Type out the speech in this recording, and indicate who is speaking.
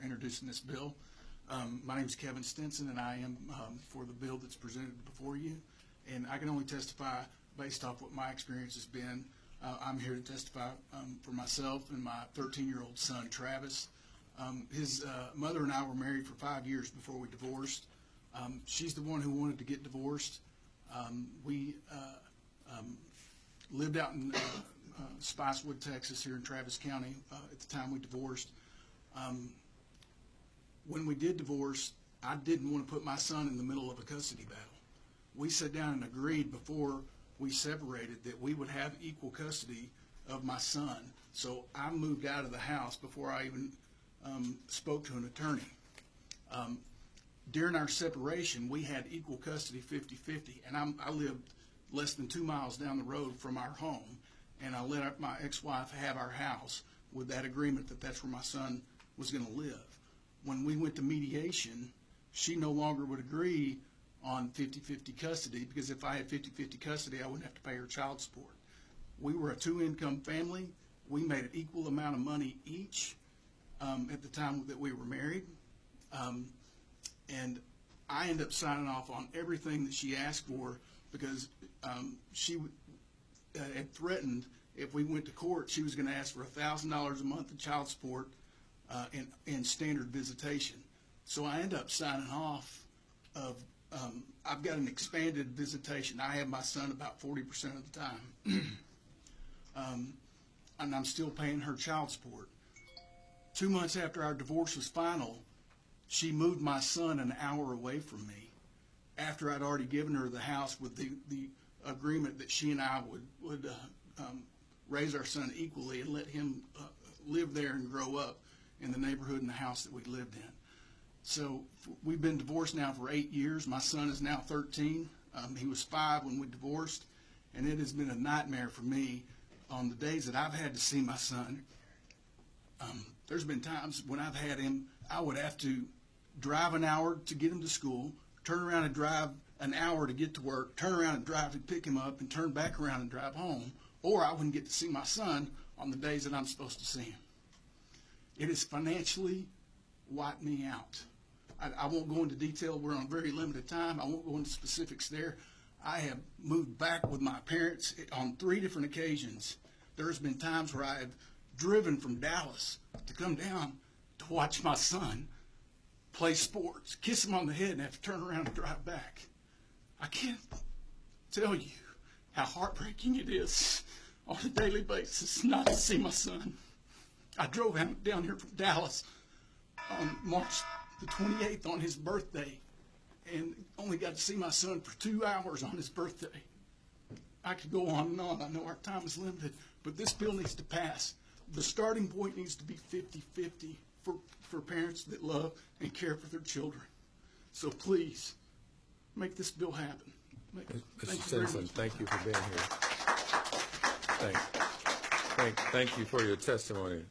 Speaker 1: introducing this bill. My name is Kevin Stinson, and I am for the bill that's presented before you. And I can only testify based off what my experience has been. I'm here to testify for myself and my 13-year-old son, Travis. His mother and I were married for 5 years before we divorced. She's the one who wanted to get divorced. We lived out in Spicewood, Texas, here in Travis County at the time we divorced. When we did divorce, I didn't want to put my son in the middle of a custody battle. We sat down and agreed before we separated that we would have equal custody of my son. So I moved out of the house before I even spoke to an attorney. During our separation, we had equal custody 50-50, and I lived less than 2 miles down the road from our home, and I let my ex-wife have our house with that agreement that that's where my son was going to live. When we went to mediation, she no longer would agree on 50-50 custody, because if I had 50-50 custody, I wouldn't have to pay her child support. We were a two-income family. We made an equal amount of money each at the time that we were married. And I ended up signing off on everything that she asked for, because she had threatened if we went to court, she was going to ask for $1,000 a month in child support and standard visitation. So I ended up signing off of, I've got an expanded visitation. I have my son about 40% of the time. And I'm still paying her child support. 2 months after our divorce was final, she moved my son an hour away from me after I'd already given her the house with the agreement that she and I would raise our son equally and let him live there and grow up in the neighborhood and the house that we lived in. So we've been divorced now for 8 years. My son is now 13. He was 5 when we divorced, and it has been a nightmare for me on the days that I've had to see my son. There's been times when I've had him, I would have to drive an hour to get him to school, turn around and drive an hour to get to work, turn around and drive to pick him up, and turn back around and drive home, or I wouldn't get to see my son on the days that I'm supposed to see him. It has financially wiped me out. I won't go into detail. We're on very limited time. I won't go into specifics there. I have moved back with my parents on 3 different occasions. There's been times where I have driven from Dallas to come down to watch my son play sports, kiss him on the head, and have to turn around and drive back. I can't tell you how heartbreaking it is on a daily basis not to see my son. I drove down here from Dallas on March the 28th on his birthday and only got to see my son for 2 hours on his birthday. I could go on and on. I know our time is limited, but this bill needs to pass. The starting point needs to be 50-50 for parents that love and care for their children. So please, make this bill happen.
Speaker 2: Mr. Stinson, thank you for being here. Thank you for your testimony.